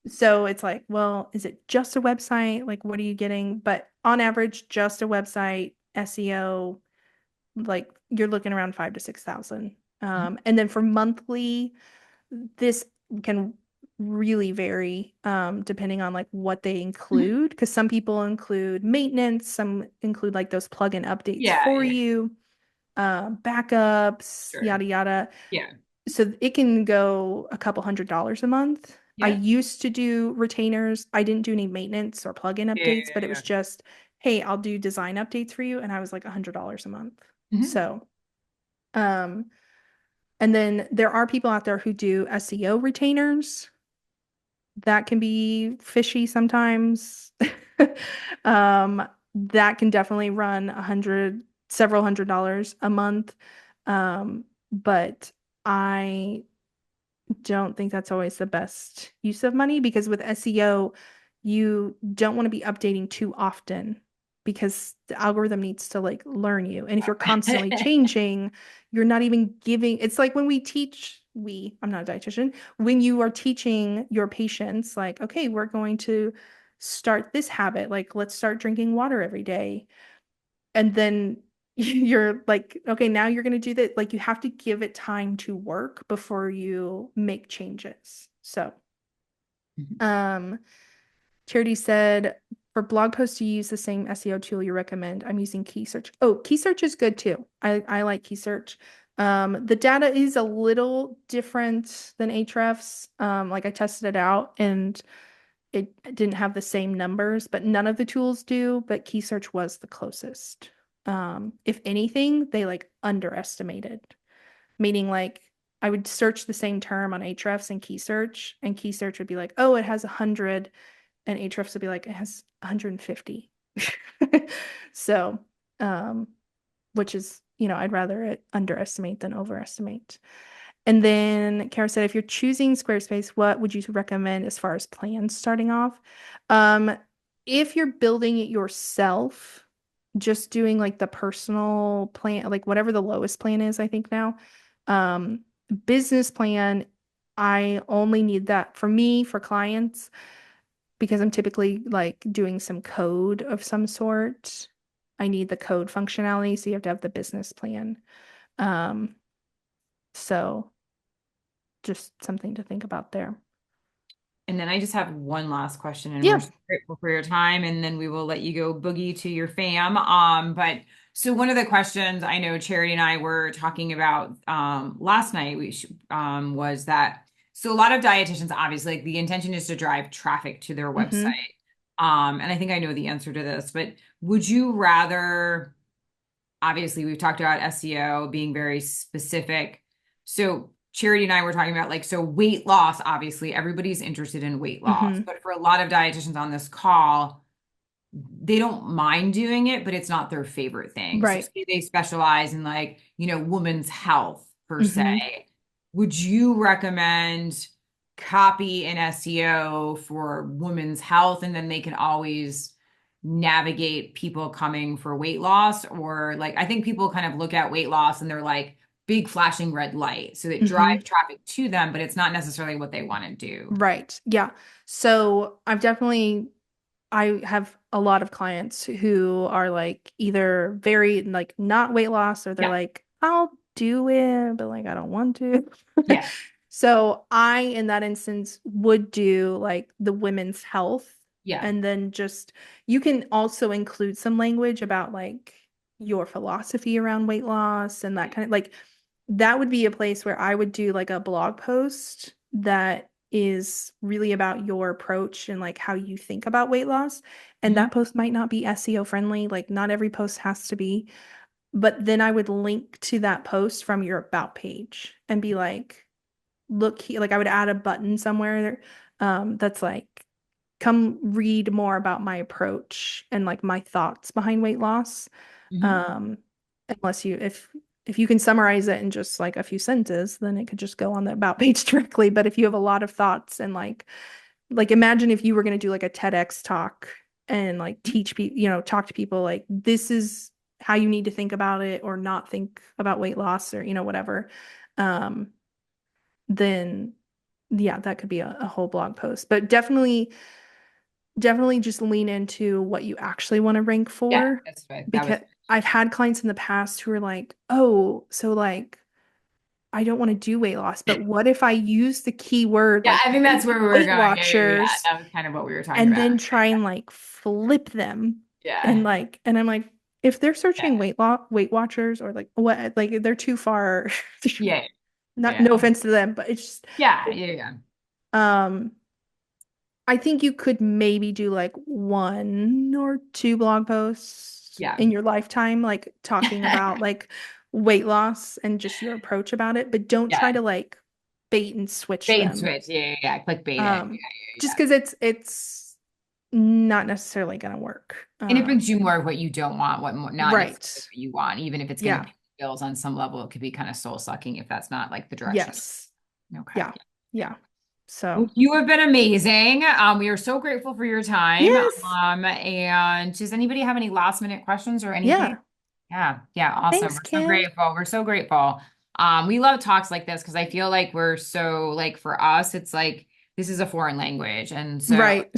So it's like, well, is it just a website? Like, what are you getting? But on average, just a website, SEO, like you're looking around 5 to 6,000. Mhm. And then for monthly, this can really vary depending on like what they Mhm. include. Because some people include maintenance, some include like those plugin updates Yeah. for Yeah. you, backups, Sure. yada yada. Yeah. So it can go a couple $100s a month. I Yeah. used to do retainers. I didn't do any maintenance or plugin Yeah. updates, but it Yeah. was just, hey, I'll do design updates for you. And I was like $100 a month. Yeah. Mhm. So, um, and then there are people out there who do SEO retainers. That can be fishy sometimes. That can definitely run several $100s a month. But I don't think that's always the best use of money because with SEO, you don't want to be updating too often because the algorithm needs to like learn you. And if you're constantly changing, you're not even giving, it's like when we teach, I'm not a dietitian, when you are teaching your patients, like, okay, we're going to start this habit, like, let's start drinking water every day. And then you're like, okay, now you're going to do that. Like, you have to give it time to work before you make changes. So, Mhm. um, Charity said, for blog posts, you use the same SEO tool you recommend. I'm using Key Search. Oh, Key Search is good too. I like Key Search. The data is a little different than Ahrefs. Like I tested it out and it didn't have the same numbers, but none of the tools do, but Key Search was the closest. If anything, they like underestimated, meaning like I would search the same term on Ahrefs and Key Search would be like, oh, it has 100, and Ahrefs would be like, it has 150. So, um, which is, I'd rather it underestimate than overestimate. And then Kara said, if you're choosing Squarespace, what would you recommend as far as plans starting off? Um, if you're building it yourself, just doing like the personal plan, like whatever the lowest plan is, I think now. Um, Business plan, I only need that for me, for clients, because I'm typically like doing some code of some sort. I need the code functionality, so you have to have the business plan. Um, so just something to think about there. And then I just have one last question, and we're Yeah. so grateful for your time, and then we will let you go boogie to your fam. But so one of the questions I know Charity and I were talking about last night was that so a lot of dietitians obviously like the intention is to drive traffic to their Mm-hmm. website. And I think I know the answer to this, but would you rather, obviously we've talked about SEO being very specific. So Charity and I were talking about like, so weight loss, obviously everybody's interested in weight loss, Hmm. but for a lot of dietitians on this call, they don't mind doing it, but it's not their favorite thing. So Right. say they specialize in like, women's health per se. Hmm. Would you recommend copy and SEO for women's health and then they can always navigate people coming for weight loss? Or like, I think people kind of look at weight loss and they're like big flashing red light. So it drives Hmm. traffic to them, but it's not necessarily what they want to do. Right. Yeah. So I have a lot of clients who are like either very like not weight loss or they're Yeah. like, I'll do it, but like I don't want to. Yeah. So I, in that instance, would do like the women's health Yeah. and then just you can also include some language about like your philosophy around weight loss and that kind of like that would be a place where I would do like a blog post that is really about your approach and like how you think about weight loss. And Mhm. that post might not be SEO friendly, like not every post has to be, but then I would link to that post from your about page and be like, look here, like I would add a button somewhere that's like, come read more about my approach and like my thoughts behind weight loss. Mhm. Um, unless you if you can summarize it in just like a few sentences, then it could just go on the about page directly. But if you have a lot of thoughts and like imagine if you were going to do like a TEDx talk and like teach people, talk to people like this is how you need to think about it or not think about weight loss or whatever. Um, then yeah, that could be a whole blog post. But definitely just lean into what you actually want to rank Yeah, for that's right. That was because I've had clients in the past who are like, oh, so like I don't want to do weight loss, but what if I use the keyword yeah, like I think that's where we were Weight going. Yeah. Watchers That was kind of what we were talking and about. then try and like flip them Yeah. and and I'm like, if they're Yeah. searching Weight Watchers or like what like they're too far. Yeah. Not Yeah. no offense to them, but it's just Yeah. Yeah. Yeah. um I think you could maybe do like one or two blog posts Yeah. in your lifetime, like talking about like weight loss and just your approach about it, but don't try Yeah. to like bait and switch Bait and them. switch. Yeah. Yeah. Yeah. Clickbait it. Um, Yeah. just Yeah. because it's not necessarily gonna work. And it brings you more of what you don't want, not necessarily Right. what you want, even if it's going to Yeah. pay the bills on some level, it could be kind of soul sucking if that's not like the direction. Yes. Okay. Yeah. Yeah. Yeah. Well, So, you have been amazing. We are so grateful for your time. yes. And does anybody have any last minute questions or anything? Yeah. Yeah, yeah, awesome. Thanks, We're so Kim. grateful. We're so grateful. We love talks like this because I feel like we're so like for us, it's like this is a foreign language. And so Right.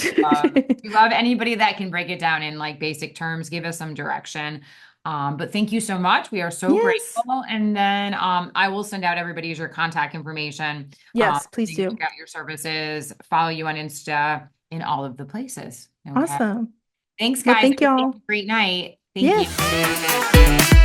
we love anybody that can break it down in like basic terms, give us some direction. But thank you so much. We are so Yes. grateful. And then I will send out everybody's your contact information. Yes, please They can do. check out your services, follow you on Insta in all of the places. Okay. Awesome. Thanks, Well, guys. thank Everybody have y'all. a great night. Thank Yes. you.